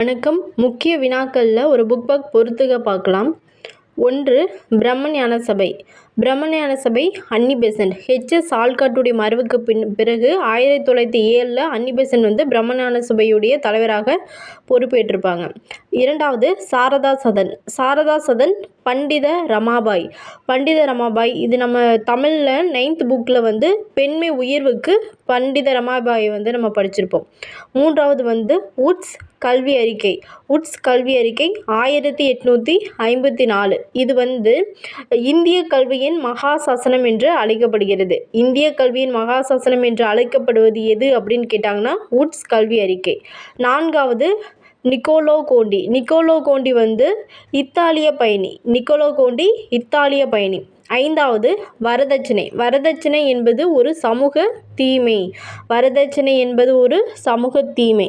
வணக்கம். முக்கிய வினாக்களில் ஒரு புக் பேக் பொறுத்துக பார்க்கலாம். 1. பிரம்மஞான சபை. பிரம்மஞான சபை அன்னி பெசன்ட். ஹெச்.எஸ். ஆல்காட்டுடைய மறைவுக்கு பிறகு 1907 அன்னி பெசன்ட் பிரம்மஞான சபையுடைய தலைவராக பொறுப்பேற்றிருப்பாங்க. 2. சாரதா சதன். சாரதா சதன் பண்டித ரமாபாய். பண்டித ரமாபாய் இது நம்ம தமிழில் 9th புக்கில் பெண்மை உயர்வுக்கு பண்டித ரமாபாய் நம்ம படிச்சிருப்போம். 3. உட்ஸ் கல்வி அறிக்கை. உட்ஸ் கல்வி அறிக்கை 1854. இது இந்திய கல்வியின் மகா சாசனம் என்று அழைக்கப்படுகிறது. இந்திய கல்வியின் மகா சாசனம் என்று அழைக்கப்படுவது எது அப்படின்னு கேட்டாங்கன்னா உட்ஸ் கல்வி அறிக்கை. 4. நிக்கோலோ கோண்டி. நிக்கோலோ கோண்டி இத்தாலிய பயணி. நிக்கோலோ கோண்டி இத்தாலிய பயணி. 5. வரதட்சணை. வரதட்சணை என்பது ஒரு சமூக தீமை. வரதட்சணை என்பது ஒரு சமூக தீமை.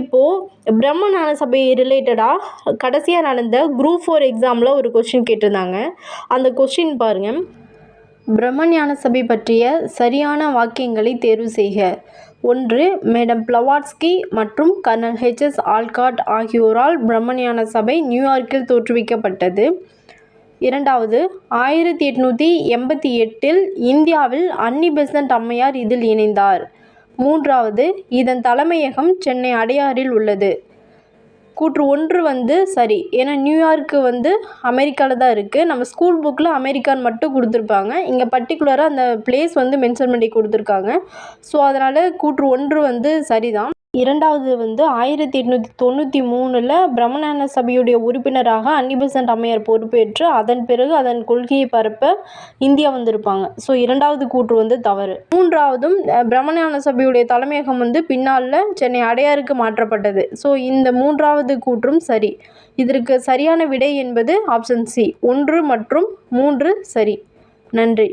இப்போது பிரம்மஞான சபை ரிலேட்டடாக கடைசியாக நடந்த குரூப் 4 எக்ஸாமில் ஒரு கொஸ்டின் கேட்டிருந்தாங்க. அந்த கொஸ்டின் பாருங்கள். பிரம்மஞான சபை பற்றிய சரியான வாக்கியங்களை தேர்வு செய்க. 1. மேடம் பிளவாட்ஸ்கி மற்றும் கர்னல் ஹெச்.எஸ். ஆல்காட் ஆகியோரால் பிரம்மஞான சபை நியூயார்க்கில் தோற்றுவிக்கப்பட்டது. 2. 1888 இந்தியாவில் அன்னி பெசன்ட் அம்மையார் இதில் இணைந்தார். 3. இதன் தலைமையகம் சென்னை அடையாறில் உள்ளது. கூற்று 1 சரி. ஏன்னா நியூயார்க்கு அமெரிக்காவில் தான் இருக்குது. நம்ம ஸ்கூல் புக்கில் அமெரிக்கான்னு மட்டும் கொடுத்துருப்பாங்க. இங்கே பர்டிகுலராக அந்த பிளேஸ் மென்ஷன் பண்ணி கொடுத்துருக்காங்க. ஸோ அதனால் கூற்று 1 சரிதான். 2. 1893 பிரம்மஞான சபையுடைய உறுப்பினராக அன்னி பெசன்ட் அம்மையார் பொறுப்பேற்று அதன் பிறகு அதன் கொள்கையை பரப்ப இந்தியா வந்திருப்பாங்க. ஸோ 2வது கூற்று தவறு. 3. பிரம்மஞான சபையுடைய தலைமையகம் பின்னால் சென்னை அடையாருக்கு மாற்றப்பட்டது. ஸோ இந்த 3வது கூற்றும் சரி. இதற்கு சரியான விடை என்பது ஆப்ஷன் சி 1 மற்றும் 3 சரி. நன்றி.